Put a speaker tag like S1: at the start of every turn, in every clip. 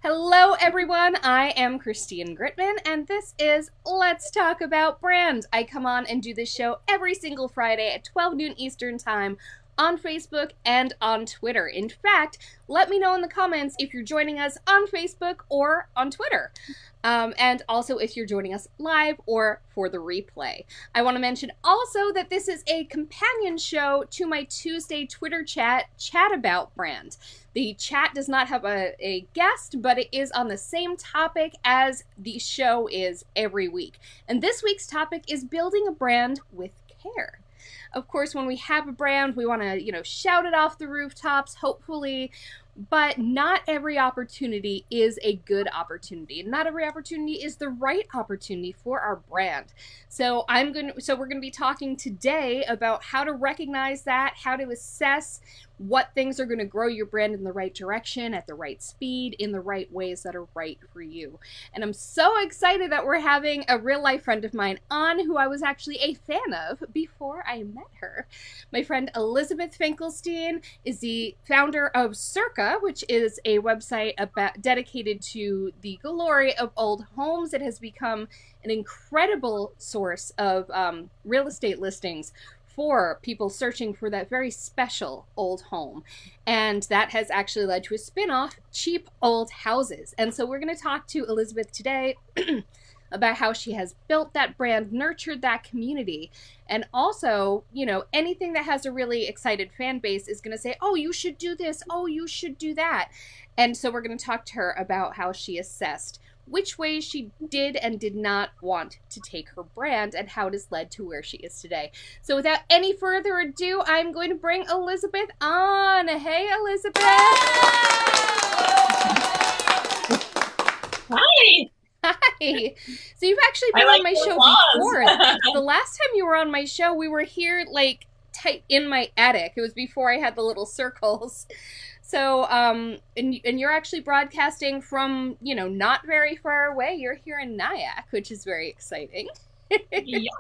S1: Hello, everyone. I am Christine Gritmon, and this is Let's Talk About Brand. I come on and do this show every single Friday at 12 noon Eastern Time on Facebook and on Twitter. In fact, let me know in the comments if you're joining us on Facebook or on Twitter. And also if you're joining us live or for the replay. I want to mention also that this is a companion show to my Tuesday Twitter chat about brand. The chat does not have a guest, but it is on the same topic as the show is every week. And this week's topic is building a brand with care. Of course, when we have a brand, we want to, shout it off the rooftops, hopefully, but not every opportunity is a good opportunity. Not every opportunity is the right opportunity for our brand. So we're going to be talking today about how to recognize that, how to assess what things are going to grow your brand in the right direction, at the right speed, in the right ways that are right for you. And I'm so excited that we're having a real life friend of mine on who I was actually a fan of before I met her. My friend Elizabeth Finkelstein is the founder of Circa, which is a website dedicated to the glory of old homes. It has become an incredible source of real estate listings for people searching for that very special old home. And that has actually led to a spin-off, Cheap Old Houses. And so we're going to talk to Elizabeth today about how she has built that brand, nurtured that community, and also, anything that has a really excited fan base is going to say, oh, you should do this, oh, you should do that. And so we're going to talk to her about how she assessed which ways she did and did not want to take her brand and how it has led to where she is today. So without any further ado, I'm going to bring Elizabeth on. Hey, Elizabeth.
S2: Hi.
S1: Hi. So you've actually been on my show before. The last time you were on my show, we were here tight in my attic. It was before I had the little circles. So, and you're actually broadcasting from, not very far away. You're here in Nyack, which is very exciting.
S2: Yes,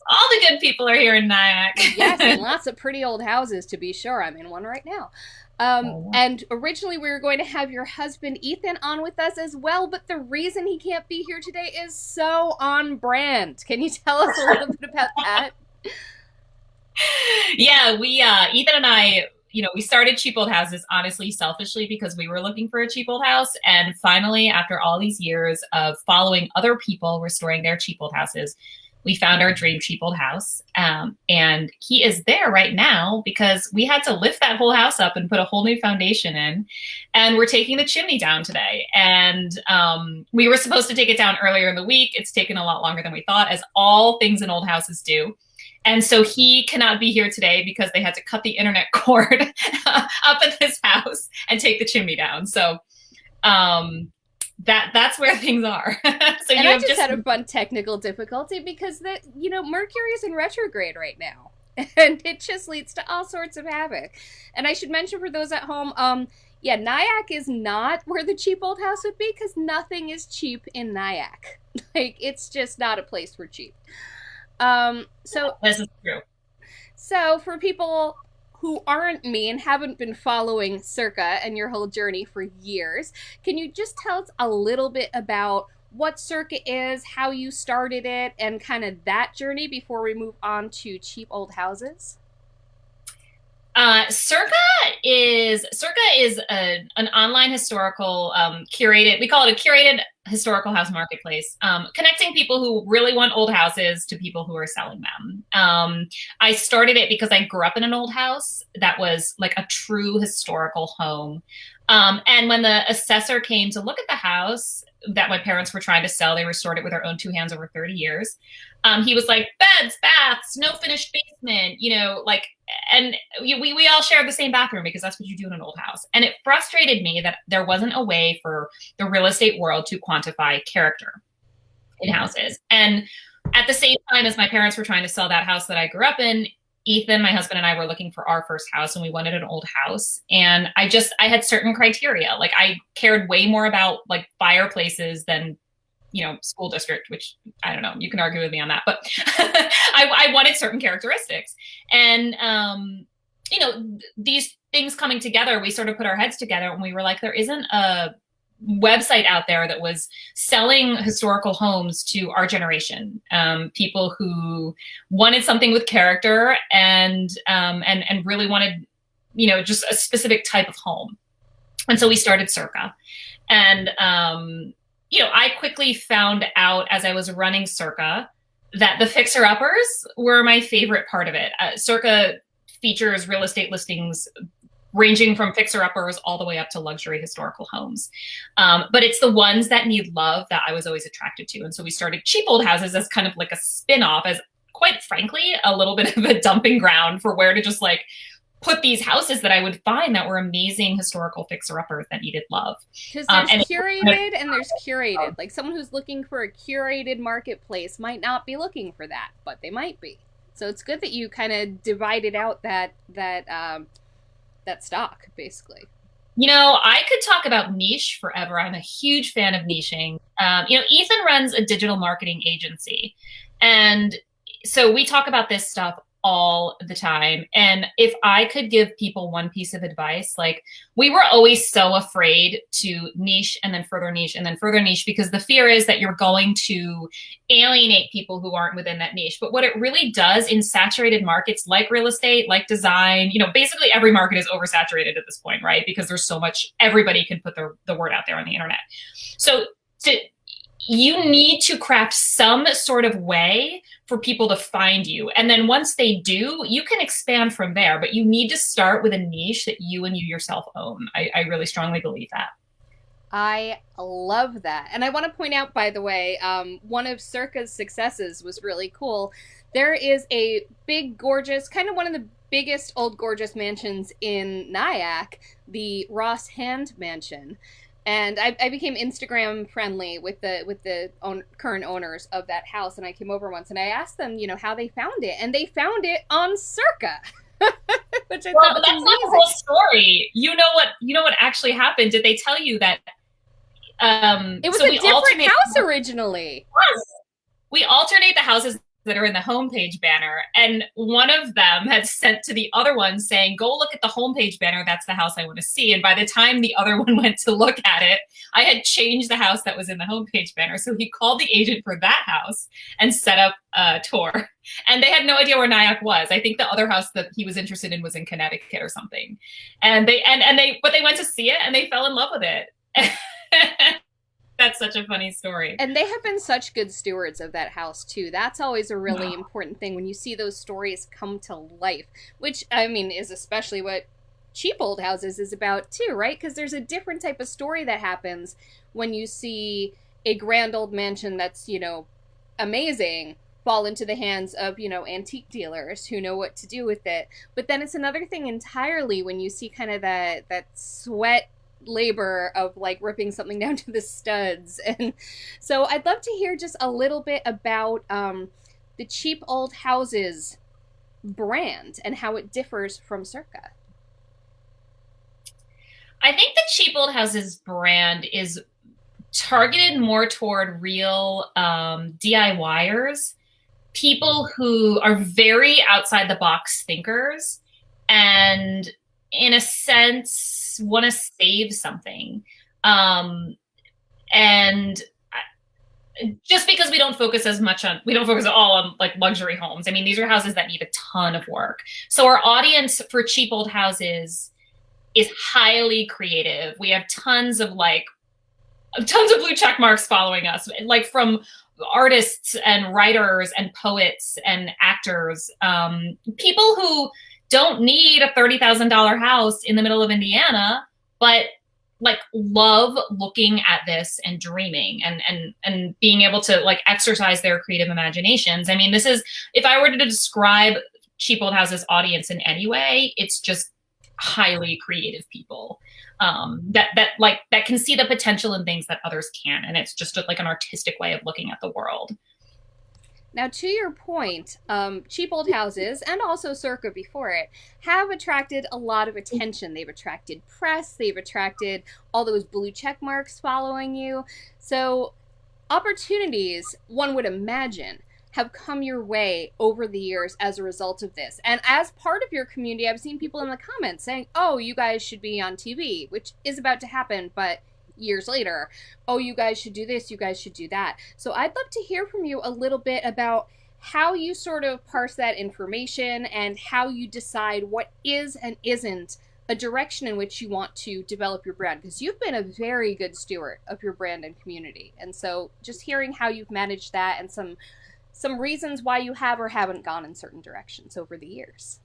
S2: all the good people are here in Nyack.
S1: Yes, and lots of pretty old houses, to be sure. I'm in one right now. And originally we were going to have your husband, Ethan, on with us as well, but the reason he can't be here today is so on brand. Can you tell us a little bit about that?
S2: Yeah, Ethan and I, we started Cheap Old Houses, honestly, selfishly, because we were looking for a cheap old house. And finally, after all these years of following other people restoring their cheap old houses, we found our dream cheap old house. And he is there right now because we had to lift that whole house up and put a whole new foundation in. And we're taking the chimney down today. And we were supposed to take it down earlier in the week. It's taken a lot longer than we thought, as all things in old houses do. And so he cannot be here today because they had to cut the internet cord up at this house and take the chimney down. So that's where things are. So
S1: and I just had a fun technical difficulty because Mercury is in retrograde right now, and it just leads to all sorts of havoc. And I should mention for those at home, Nyack is not where the cheap old house would be because nothing is cheap in Nyack. It's just not a place for cheap. So
S2: this is true.
S1: So for people who aren't me and haven't been following Circa and your whole journey for years, can you just tell us a little bit about what Circa is, how you started it, and kind of that journey before we move on to Cheap Old Houses?
S2: Circa is an online historical curated. We call it a curated historical house marketplace, connecting people who really want old houses to people who are selling them. I started it because I grew up in an old house that was like a true historical home. And when the assessor came to look at the house that my parents were trying to sell, they restored it with their own two hands over 30 years. He was like, beds, baths, no finished basement, and we all shared the same bathroom because that's what you do in an old house. And it frustrated me that there wasn't a way for the real estate world to quantify character in houses. And at the same time as my parents were trying to sell that house that I grew up in, Ethan, my husband, and I were looking for our first house, and we wanted an old house. And I had certain criteria. Like, I cared way more about fireplaces than school district, which I don't know, you can argue with me on that, but I wanted certain characteristics. And, these things coming together, we sort of put our heads together and we were like, there isn't a website out there that was selling historical homes to our generation, people who wanted something with character and really wanted, just a specific type of home. And so we started Circa. And, I quickly found out as I was running Circa that the fixer-uppers were my favorite part of it. Circa features real estate listings ranging from fixer-uppers all the way up to luxury historical homes. But it's the ones that need love that I was always attracted to. And so we started Cheap Old Houses as kind of like a spin-off, as quite frankly, a little bit of a dumping ground for where to just like put these houses that I would find that were amazing historical fixer-uppers that needed love.
S1: Because there's curated and there's curated. Like someone who's looking for a curated marketplace might not be looking for that, but they might be. So it's good that you kind of divided out that stock, basically.
S2: I could talk about niche forever. I'm a huge fan of niching. Ethan runs a digital marketing agency. And so we talk about this stuff all the time. And if I could give people one piece of advice, like we were always so afraid to niche and then further niche and then further niche, because the fear is that you're going to alienate people who aren't within that niche. But what it really does in saturated markets like real estate, like design, basically every market is oversaturated at this point, right? Because there's so much, everybody can put the word out there on the internet. So you need to craft some sort of way for people to find you. And then once they do, you can expand from there, but you need to start with a niche that you and you yourself own. I really strongly believe that.
S1: I love that. And I want to point out, by the way, one of Circa's successes was really cool. There is a big, gorgeous, kind of one of the biggest old gorgeous mansions in Nyack, the Ross Hand Mansion. And I became Instagram friendly with the current owners of that house. And I came over once and I asked them, how they found it. And they found it on Circa. Which I thought was
S2: that's
S1: amazing.
S2: Not the whole story. You know what actually happened? Did they tell you that
S1: it was a different house originally?
S2: Yes. We alternate the houses that are in the homepage banner, and one of them had sent to the other one saying, go look at the homepage banner, that's the house I want to see. And by the time the other one went to look at it, I had changed the house that was in the homepage banner. So he called the agent for that house and set up a tour, and they had no idea where Nyack was. I think the other house that he was interested in was in Connecticut or something, but they went to see it and they fell in love with it. That's such a funny story.
S1: And they have been such good stewards of that house, too. That's always a really important thing when you see those stories come to life, which, is especially what Cheap Old Houses is about, too, right? Because there's a different type of story that happens when you see a grand old mansion that's, amazing fall into the hands of, antique dealers who know what to do with it. But then it's another thing entirely when you see kind of that sweat labor of like ripping something down to the studs. And so I'd love to hear just a little bit about the Cheap Old Houses brand and how it differs from Circa.
S2: I think the Cheap Old Houses brand is targeted more toward real DIYers, people who are very outside the box thinkers and in a sense want to save something. And just because we don't focus at all on like luxury homes. These are houses that need a ton of work. So our audience for Cheap Old Houses is highly creative. We have tons of blue check marks following us, like from artists and writers and poets and actors, people who don't need a $30,000 house in the middle of Indiana, but like love looking at this and dreaming and being able to like exercise their creative imaginations. This is, if I were to describe Cheap Old Houses audience in any way, it's just highly creative people that can see the potential in things that others can't. And it's just like an artistic way of looking at the world.
S1: Now, to your point, Cheap Old Houses, and also Circa before it, have attracted a lot of attention. They've attracted press, they've attracted all those blue check marks following you. So opportunities, one would imagine, have come your way over the years as a result of this. And as part of your community, I've seen people in the comments saying, oh, you guys should be on TV, which is about to happen, but years later, oh, you guys should do this, you guys should do that. So I'd love to hear from you a little bit about how you sort of parse that information and how you decide what is and isn't a direction in which you want to develop your brand, because you've been a very good steward of your brand and community. And so just hearing how you've managed that and some reasons why you have or haven't gone in certain directions over the years.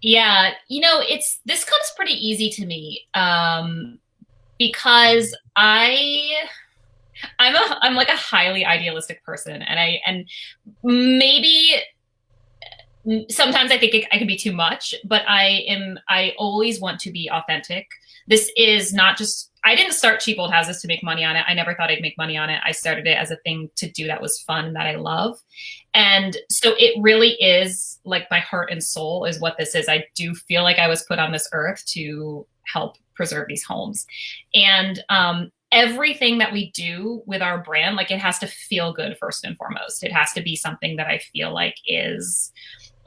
S2: Yeah, this comes pretty easy to me, because I'm like a highly idealistic person, and maybe sometimes I think I can be too much, but I always want to be authentic. This is not just, I didn't start Cheap Old Houses to make money on it. I never thought I'd make money on it. I started it as a thing to do that was fun and that I love. And so it really is like my heart and soul is what this is. I do feel like I was put on this earth to help preserve these homes. And everything that we do with our brand, like it has to feel good first and foremost. It has to be something that I feel like is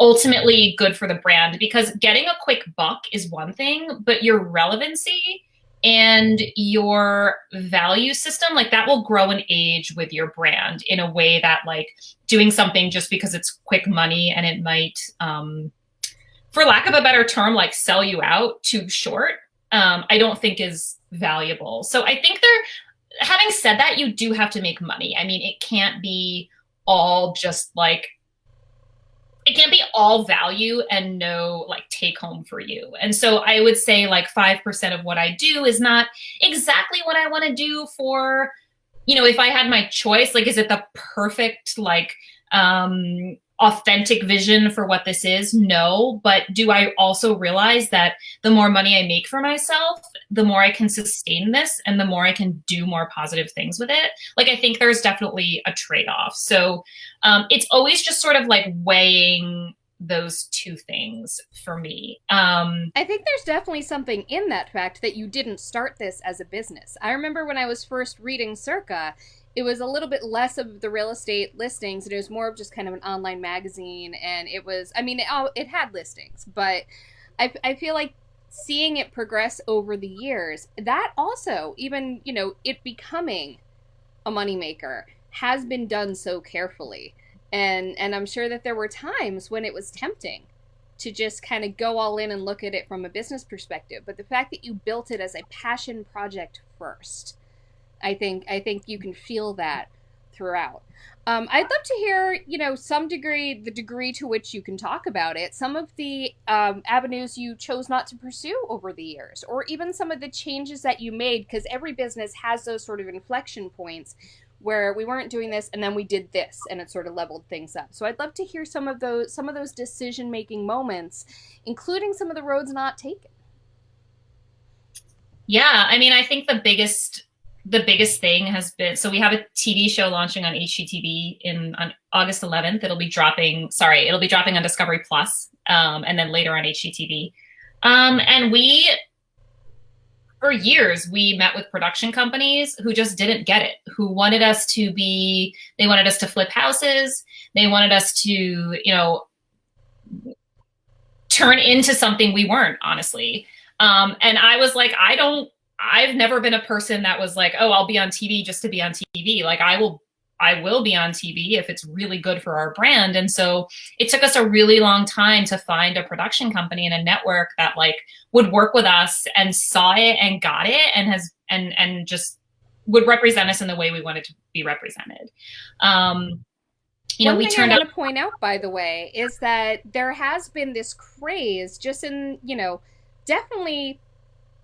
S2: ultimately good for the brand, because getting a quick buck is one thing, but your relevancy and your value system, like that will grow and age with your brand in a way that like doing something just because it's quick money and it might, for lack of a better term, like sell you out too short, I don't think is valuable. So I think having said that, you do have to make money. I mean, it can't be all just like, it can't be all value and no like take home for you. And so I would say like 5% of what I do is not exactly what I want to do for, if I had my choice, like, is it the perfect, like, authentic vision for what this is? No. But do I also realize that the more money I make for myself, the more I can sustain this and the more I can do more positive things with it? Like, I think there's definitely a trade-off. So it's always just sort of like weighing those two things for me.
S1: I think there's definitely something in that fact that you didn't start this as a business. I remember when I was first reading Circa, it was a little bit less of the real estate listings, and it was more of just kind of an online magazine. And it was, I mean, it had listings, but I feel like seeing it progress over the years, that also, even, it becoming a moneymaker has been done so carefully. And I'm sure that there were times when it was tempting to just kind of go all in and look at it from a business perspective. But the fact that you built it as a passion project first, I think you can feel that throughout. I'd love to hear, the degree to which you can talk about it, some of the avenues you chose not to pursue over the years, or even some of the changes that you made, because every business has those sort of inflection points where we weren't doing this and then we did this and it sort of leveled things up. So I'd love to hear some of those decision-making moments, including some of the roads not taken.
S2: Yeah, I mean, I think the biggest thing has been, so we have a TV show launching on HGTV on August 11th. It'll be dropping on Discovery Plus, and then later on HGTV. And for years, we met with production companies who just didn't get it, who wanted us to flip houses. They wanted us to, turn into something we weren't, honestly. And I was like, I've never been a person that was like, oh, I'll be on TV just to be on TV. Like I will be on TV if it's really good for our brand. And so it took us a really long time to find a production company and a network that like would work with us and saw it and got it and just would represent us in the way we wanted to be represented.
S1: One thing I want to point out, by the way, is that there has been this craze just in, definitely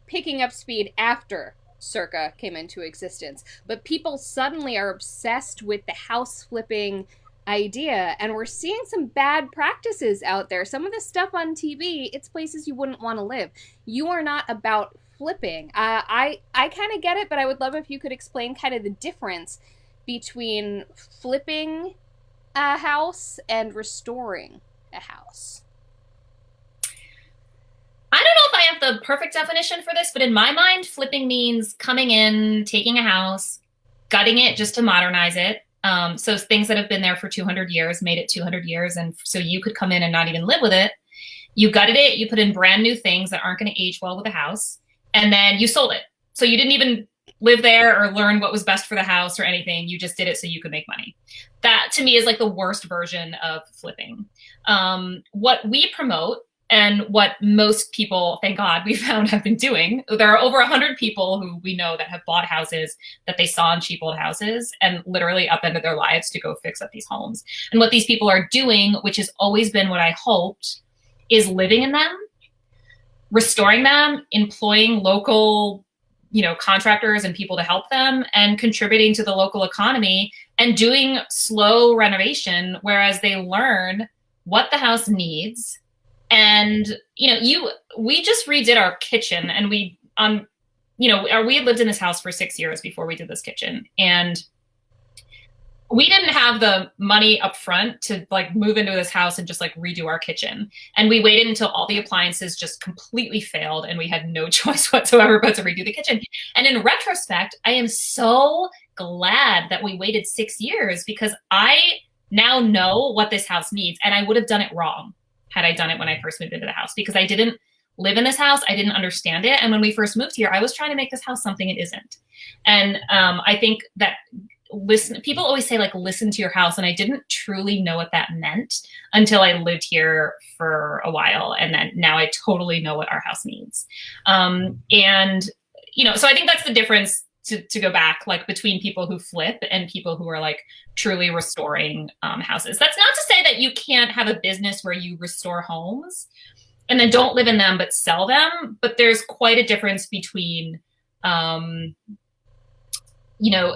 S1: picking up speed after Circa came into existence. But people suddenly are obsessed with the house flipping idea, and we're seeing some bad practices out there. Some of the stuff on TV, it's places you wouldn't want to live. You are not about flipping. I kind of get it, but I would love if you could explain kind of the difference between flipping a house and restoring a house.
S2: I don't know if I have the perfect definition for this, but in my mind, flipping means coming in, taking a house, gutting it just to modernize it. So things that have been there for 200 years, made it 200 years. And so you could come in and not even live with it. You gutted it, you put in brand new things that aren't going to age well with the house, and then you sold it. So you didn't even live there or learn what was best for the house or anything. You just did it so you could make money. That to me is like the worst version of flipping. What we promote and what most people, thank God, we found have been doing. There are over 100 people who we know that have bought houses that they saw in cheap old houses and literally upended their lives to go fix up these homes. And what these people are doing, which has always been what I hoped, is living in them, restoring them, employing local, contractors and people to help them, and contributing to the local economy and doing slow renovation, whereas they learn what the house needs. And, we just redid our kitchen, and we had lived in this house for 6 years before we did this kitchen. And we didn't have the money up front to like move into this house and just like redo our kitchen. And we waited until all the appliances just completely failed and we had no choice whatsoever but to redo the kitchen. And in retrospect, I am so glad that we waited 6 years, because I now know what this house needs, and I would have done it wrong had I done it when I first moved into the house, because I didn't live in this house. I didn't understand it. And when we first moved here, I was trying to make this house something it isn't. And I think that people always say like, listen to your house. And I didn't truly know what that meant until I lived here for a while. And then now I totally know what our house needs. So I think that's the difference, to go back, like between people who flip and people who are like truly restoring houses. That's not to say that you can't have a business where you restore homes and then don't live in them, but sell them. But there's quite a difference between,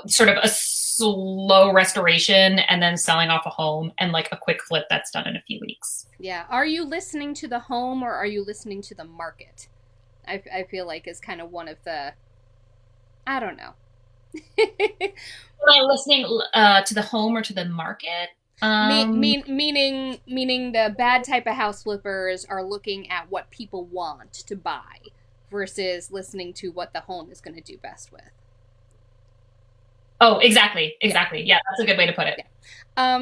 S2: sort of a slow restoration and then selling off a home, and like a quick flip that's done in a few weeks.
S1: Yeah. Are you listening to the home, or are you listening to the market? I feel like is kind of one of the, I don't know.
S2: Am I listening to the home or to the market?
S1: Meaning the bad type of house flippers are looking at what people want to buy versus listening to what the home is going to do best with.
S2: Oh, exactly. Yeah, that's a good way to put it.
S1: Yeah.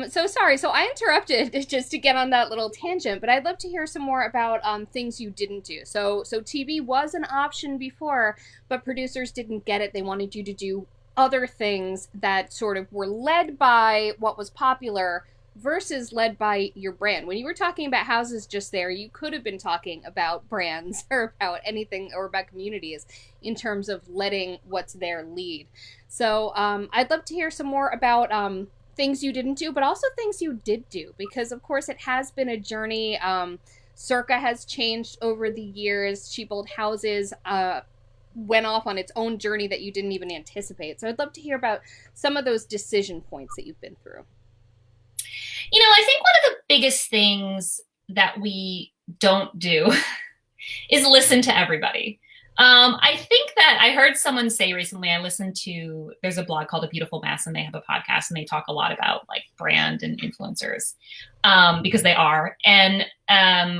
S1: So sorry. So I interrupted just to get on that little tangent, but I'd love to hear some more about things you didn't do. So TV was an option before, but producers didn't get it. They wanted you to do other things that sort of were led by what was popular versus led by your brand. When you were talking about houses just there, you could have been talking about brands or about anything, or about communities in terms of letting what's there lead. So I'd love to hear some more about things you didn't do, but also things you did do, because of course it has been a journey. Circa has changed over the years. Cheap Old Houses went off on its own journey that you didn't even anticipate. So I'd love to hear about some of those decision points that you've been through.
S2: I think one of the biggest things that we don't do is listen to everybody. I think that I heard someone say recently, there's a blog called A Beautiful Mess, and they have a podcast, and they talk a lot about like brand and influencers, because they are. And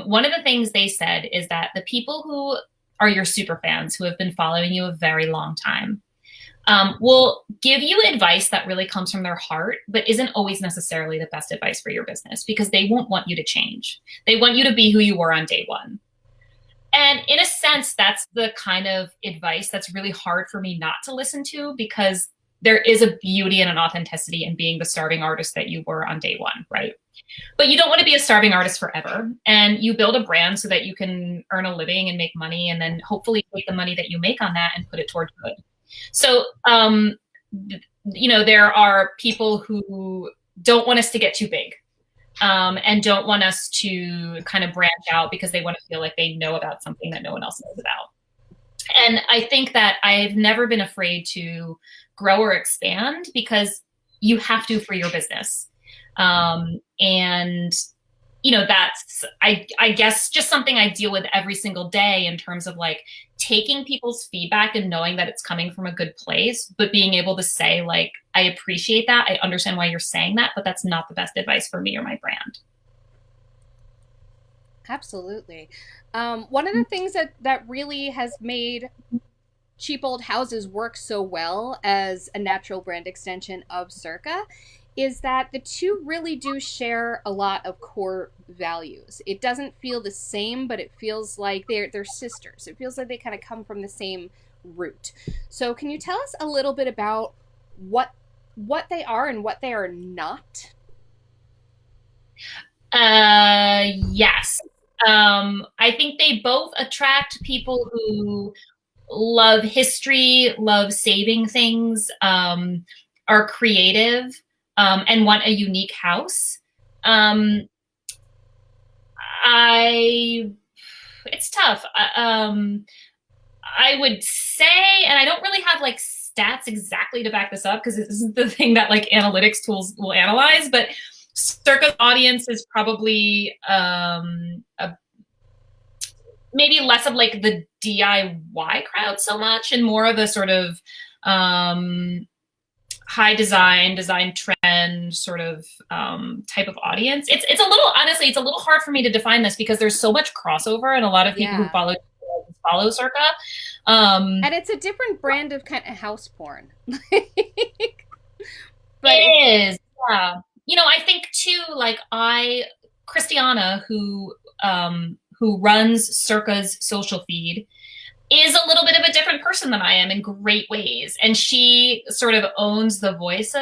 S2: one of the things they said is that the people who are your super fans, who have been following you a very long time, will give you advice that really comes from their heart, but isn't always necessarily the best advice for your business, because they won't want you to change. They want you to be who you were on day one. And in a sense, that's the kind of advice that's really hard for me not to listen to, because there is a beauty and an authenticity in being the starving artist that you were on day one, right? But you don't want to be a starving artist forever. And you build a brand so that you can earn a living and make money, and then hopefully take the money that you make on that and put it toward good. So, there are people who don't want us to get too big, and don't want us to kind of branch out because they want to feel like they know about something that no one else knows about. And I think that I've never been afraid to grow or expand, because you have to for your business. That's, I guess, just something I deal with every single day, in terms of like taking people's feedback and knowing that it's coming from a good place, but being able to say like, I appreciate that. I understand why you're saying that, but that's not the best advice for me or my brand.
S1: Absolutely. One of the things that really has made Cheap Old Houses work so well as a natural brand extension of Circa is that the two really do share a lot of core values. It doesn't feel the same, but it feels like they're sisters. It feels like they kind of come from the same route. So can you tell us a little bit about what what they are and what they are not?
S2: Yes. I think they both attract people who love history, love saving things, are creative, and want a unique house. Um, I, it's tough. I would say, and I don't really have like stats exactly to back this up because this isn't the thing that like analytics tools will analyze, but Circa's audience is probably maybe less of like the DIY crowd so much and more of a sort of high design trend sort of type of audience. It's a little, honestly, it's a little hard for me to define this because there's so much crossover and a lot of people who
S1: Yeah.
S2: follow Circa.
S1: And it's a different brand of kind of house porn. But it's
S2: It is, yeah. You know, I think too, like Christiana, who runs Circa's social feed, is a little bit of a different person than I am in great ways. And she sort of owns the voice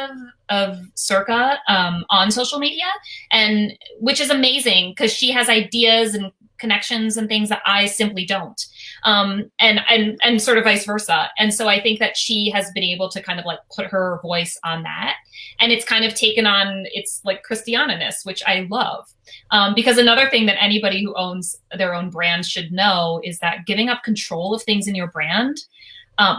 S2: of Circa on social media, and which is amazing because she has ideas and connections and things that I simply don't. And sort of vice versa. And so I think that she has been able to kind of like put her voice on that. And it's kind of taken on its like Christiana-ness, which I love. Because another thing that anybody who owns their own brand should know is that giving up control of things in your brand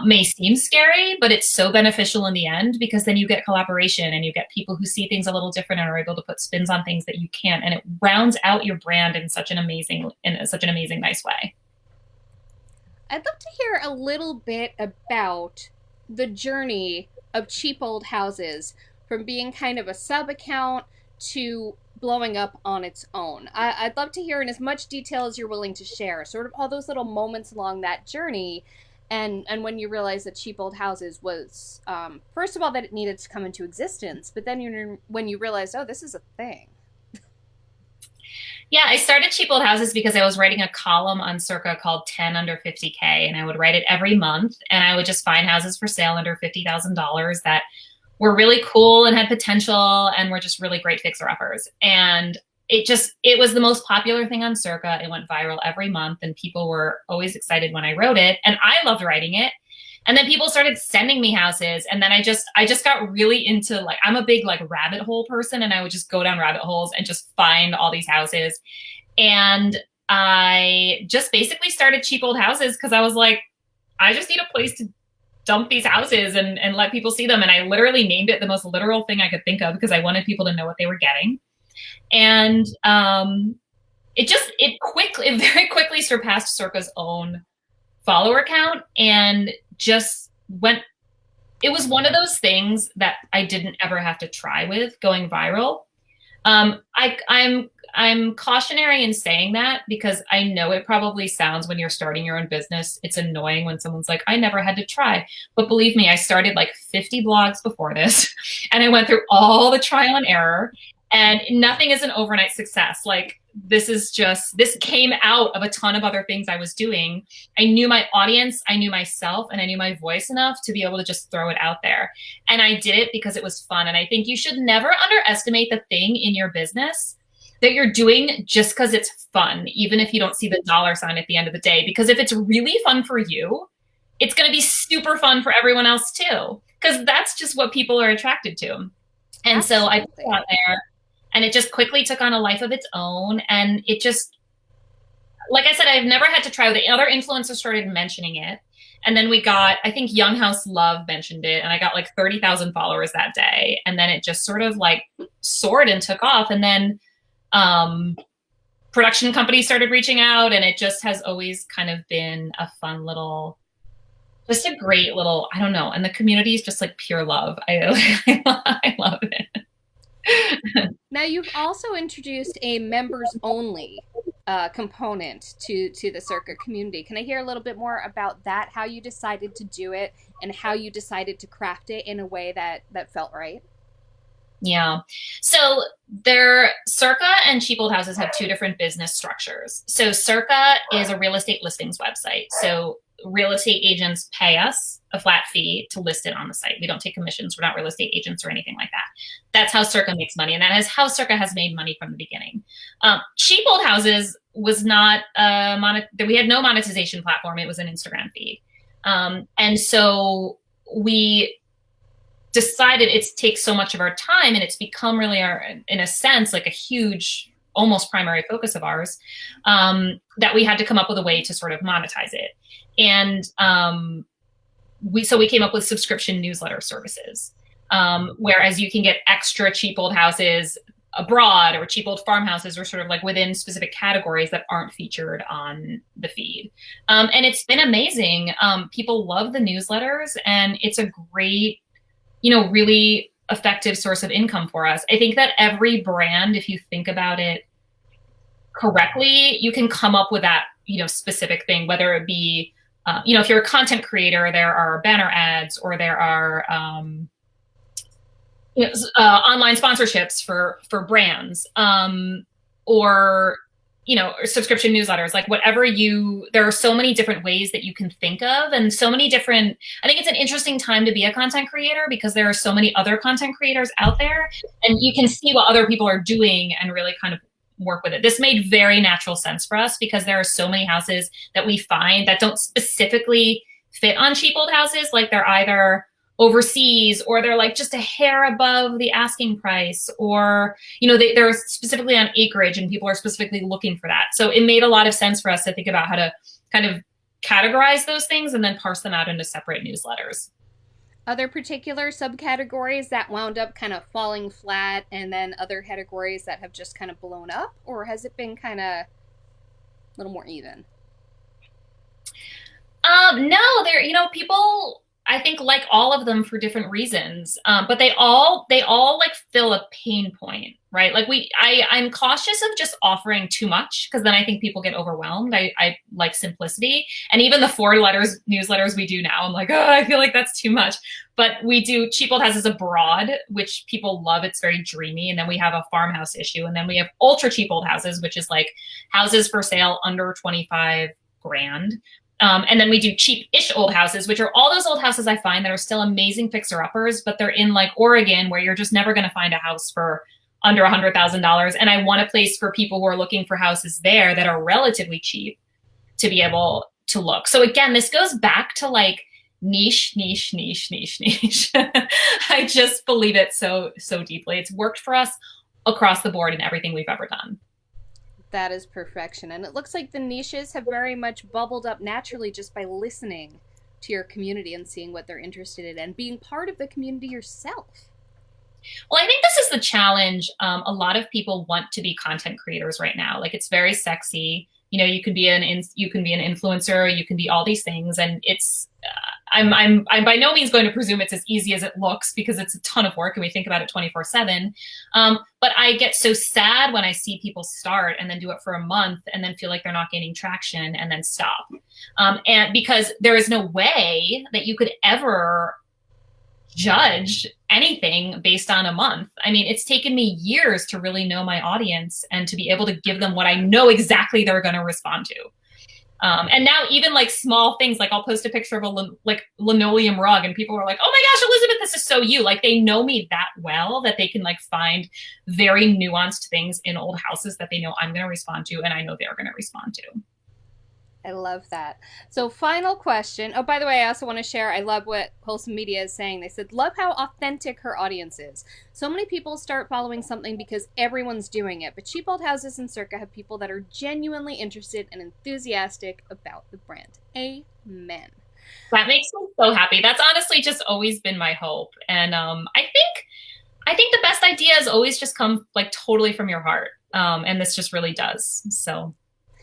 S2: may seem scary, but it's so beneficial in the end because then you get collaboration and you get people who see things a little different and are able to put spins on things that you can't, and it rounds out your brand in such an amazing nice way.
S1: I'd love to hear a little bit about the journey of cheap old houses from being kind of a sub account to blowing up on its own. I'd love to hear in as much detail as you're willing to share, sort of all those little moments along that journey, and when you realized that cheap old houses was first of all that it needed to come into existence, but then when you realized, oh, this is a thing.
S2: Yeah, I started Cheap Old Houses because I was writing a column on Circa called 10 under 50K, and I would write it every month, and I would just find houses for sale under $50,000 that were really cool and had potential and were just really great fixer-uppers. And it was the most popular thing on Circa. It went viral every month, and people were always excited when I wrote it, and I loved writing it. And then people started sending me houses, and then I just got really into, like, I'm a big like rabbit hole person, and I would just go down rabbit holes and just find all these houses. And I just basically started Cheap Old Houses because I was like, I just need a place to dump these houses and let people see them. And I literally named it the most literal thing I could think of because I wanted people to know what they were getting. And it very quickly surpassed Circa's own follower count and just went. It was one of those things that I didn't ever have to try with going viral. I'm cautionary in saying that because I know it probably sounds, when you're starting your own business, it's annoying when someone's like, I never had to try. But believe me, I started like 50 blogs before this and I went through all the trial and error, and nothing is an overnight success. Like, this came out of a ton of other things I was doing. I knew my audience, I knew myself, and I knew my voice enough to be able to just throw it out there. And I did it because it was fun. And I think you should never underestimate the thing in your business that you're doing just because it's fun, even if you don't see the dollar sign at the end of the day. Because if it's really fun for you, it's going to be super fun for everyone else too. Because that's just what people are attracted to. And so I put it out there, and it just quickly took on a life of its own. And it just, like I said, I've never had to try. The other influencers started mentioning it. And then I think Young House Love mentioned it, and I got like 30,000 followers that day. And then it just sort of like soared and took off. And then production companies started reaching out, and it just has always kind of been a fun little, just a great little, I don't know. And the community is just like pure love. I love it.
S1: Now, you've also introduced a members only component to the Circa community. Can I hear a little bit more about that? How you decided to do it and how you decided to craft it in a way that felt right?
S2: Yeah. So Circa and Cheap Old Houses have two different business structures. So Circa is a real estate listings website. So real estate agents pay us a flat fee to list it on the site. We don't take commissions. We're not real estate agents or anything like that. That's how Circa makes money. And that is how Circa has made money from the beginning. Cheap Old Houses was not, we had no monetization platform. It was an Instagram feed. And so we decided it takes so much of our time, and it's become really in a sense, like a huge, almost primary focus of ours, that we had to come up with a way to sort of monetize it. And we came up with subscription newsletter services, whereas you can get extra cheap old houses abroad, or cheap old farmhouses, or sort of like within specific categories that aren't featured on the feed. And it's been amazing. People love the newsletters, and it's a great, really effective source of income for us. I think that every brand, if you think about it correctly, you can come up with that, specific thing, whether it be, if you're a content creator, there are banner ads, or there are, online sponsorships for brands, or subscription newsletters, like whatever there are so many different ways that you can think of, and so many different, I think it's an interesting time to be a content creator, because there are so many other content creators out there, and you can see what other people are doing and really kind of work with it. This made very natural sense for us, because there are so many houses that we find that don't specifically fit on cheap old houses. Like they're either overseas, or they're like just a hair above the asking price, or they're specifically on acreage and people are specifically looking for that. So it made a lot of sense for us to think about how to kind of categorize those things and then parse them out into separate newsletters.
S1: Other particular subcategories that wound up kind of falling flat, and then other categories that have just kind of blown up, or has it been kind of a little more even?
S2: No, people, I think, like all of them for different reasons, but they all like fill a pain point, right? Like I'm cautious of just offering too much, because then I think people get overwhelmed. I like simplicity, and even the 4 letters newsletters we do now, I'm like, oh, I feel like that's too much. But we do Cheap Old Houses Abroad, which people love. It's very dreamy, and then we have a farmhouse issue, and then we have ultra cheap old houses, which is like houses for sale under 25 grand. And then we do cheap-ish old houses, which are all those old houses I find that are still amazing fixer-uppers, but they're in like Oregon, where you're just never going to find a house for under $100,000. And I want a place for people who are looking for houses there that are relatively cheap to be able to look. So again, this goes back to like niche. I just believe it so deeply. It's worked for us across the board in everything we've ever done.
S1: That is perfection. And it looks like the niches have very much bubbled up naturally just by listening to your community and seeing what they're interested in and being part of the community yourself.
S2: Well, I think this is the challenge. A lot of people want to be content creators right now. Like, it's very sexy. You can be an influencer, you can be all these things, and it's. I'm by no means going to presume it's as easy as it looks, because it's a ton of work and we think about it 24/7. But I get so sad when I see people start and then do it for a month and then feel like they're not gaining traction and then stop. And because there is no way that you could ever judge anything based on a month. I mean, it's taken me years to really know my audience and to be able to give them what I know exactly they're going to respond to. And now even like small things, like I'll post a picture of a linoleum rug and people are like, oh my gosh, Elizabeth, this is so you. Like, they know me that well that they can like find very nuanced things in old houses that they know I'm going to respond to, and I know they're going to respond to.
S1: I love that. So final question. Oh, by the way, I also want to share, I love what Wholesome Media is saying. They said, love how authentic her audience is. So many people start following something because everyone's doing it, but Cheap Old Houses and Circa have people that are genuinely interested and enthusiastic about the brand. Amen.
S2: That makes me so happy. That's honestly just always been my hope. And I think the best ideas always just come like totally from your heart. And this just really does. So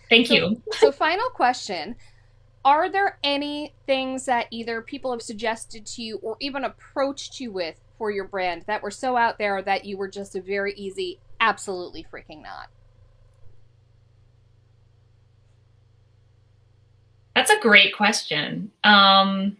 S2: thank you.
S1: So final question. Are there any things that either people have suggested to you or even approached you with for your brand that were so out there that you were just a very easy, absolutely freaking not?
S2: That's a great question. I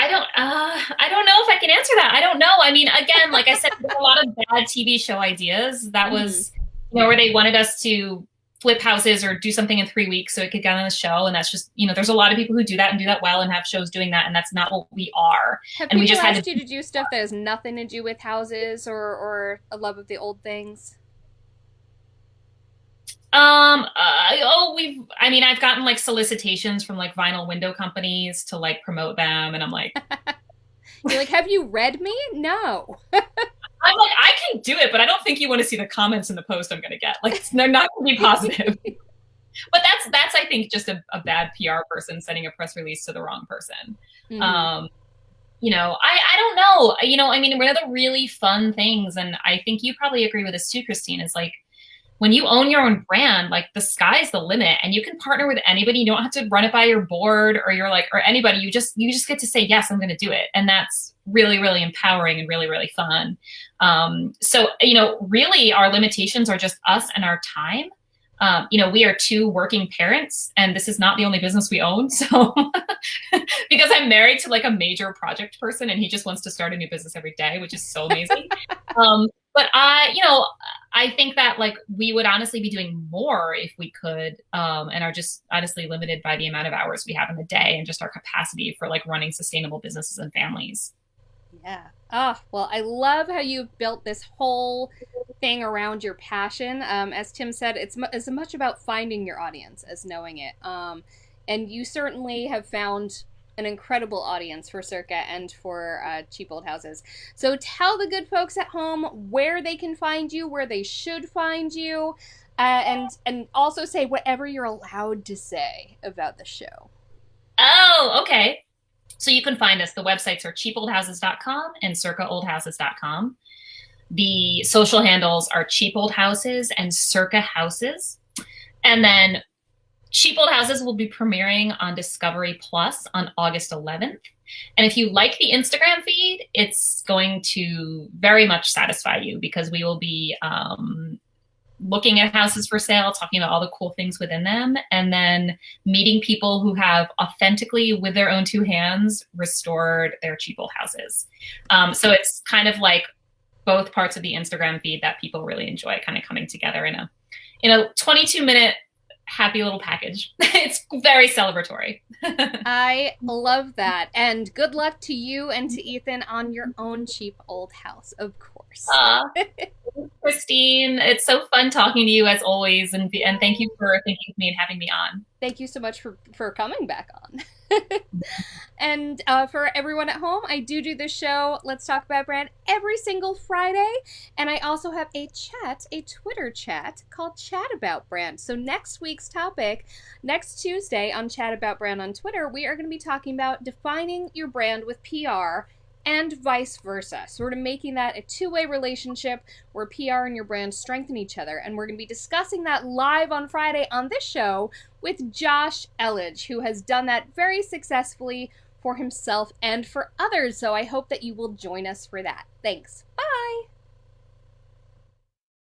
S2: don't know if I can answer that. I don't know. I mean, again, like I said, there's a lot of bad TV show ideas. That was, where they wanted us to flip houses or do something in 3 weeks so it could get on the show. And that's just, there's a lot of people who do that and do that well and have shows doing that. And that's not what we are.
S1: Have
S2: and
S1: people
S2: we just
S1: asked you to do stuff that has nothing to do with houses or a love of the old things?
S2: I've gotten like solicitations from like vinyl window companies to like promote them. And I'm like,
S1: You're like, have you read me? No.
S2: I'm like, I can do it, but I don't think you want to see the comments in the post I'm going to get. Like, they're not going to be positive. But that's I think just a bad PR person sending a press release to the wrong person. Mm-hmm. I don't know. One of the really fun things, and I think you probably agree with this too, Christine, is like when you own your own brand, like the sky's the limit, and you can partner with anybody. You don't have to run it by your board or or anybody. You just get to say, yes, I'm going to do it. And that's really, really empowering and really, really fun. So really our limitations are just us and our time. We are two working parents, and this is not the only business we own. So because I'm married to like a major project person, and he just wants to start a new business every day, which is so amazing. But I think that like we would honestly be doing more if we could, and are just honestly limited by the amount of hours we have in the day and just our capacity for like running sustainable businesses and families.
S1: Yeah. Oh, well, I love how you've built this whole thing around your passion. As Tim said, it's as much about finding your audience as knowing it. And you certainly have found an incredible audience for Circa and for Cheap Old Houses. So tell the good folks at home where they can find you, where they should find you, and also say whatever you're allowed to say about the show.
S2: Oh, okay. So you can find us. The websites are cheapoldhouses.com and circaoldhouses.com. The social handles are Cheap Old Houses and Circa Houses. And then Cheap Old Houses will be premiering on Discovery Plus on August 11th. And if you like the Instagram feed, it's going to very much satisfy you because we will be looking at houses for sale, talking about all the cool things within them, and then meeting people who have authentically, with their own two hands, restored their cheap old houses. So it's kind of like both parts of the Instagram feed that people really enjoy kind of coming together in a 22-minute happy little package. It's very celebratory.
S1: I love that. And good luck to you and to Ethan on your own cheap old house, of course.
S2: Christine, it's so fun talking to you as always. And thank you for thinking of me and having me on.
S1: Thank you so much for coming back on. And for everyone at home, I do this show, Let's Talk About Brand, every single Friday. And I also have a Twitter chat called Chat About Brand. So next week's topic, next Tuesday on Chat About Brand on Twitter, we are going to be talking about defining your brand with PR and vice versa. Sort of making that a two-way relationship where PR and your brand strengthen each other. And we're going to be discussing that live on Friday on this show with Josh Elledge, who has done that very successfully for himself and for others. So I hope that you will join us for that. Thanks. Bye!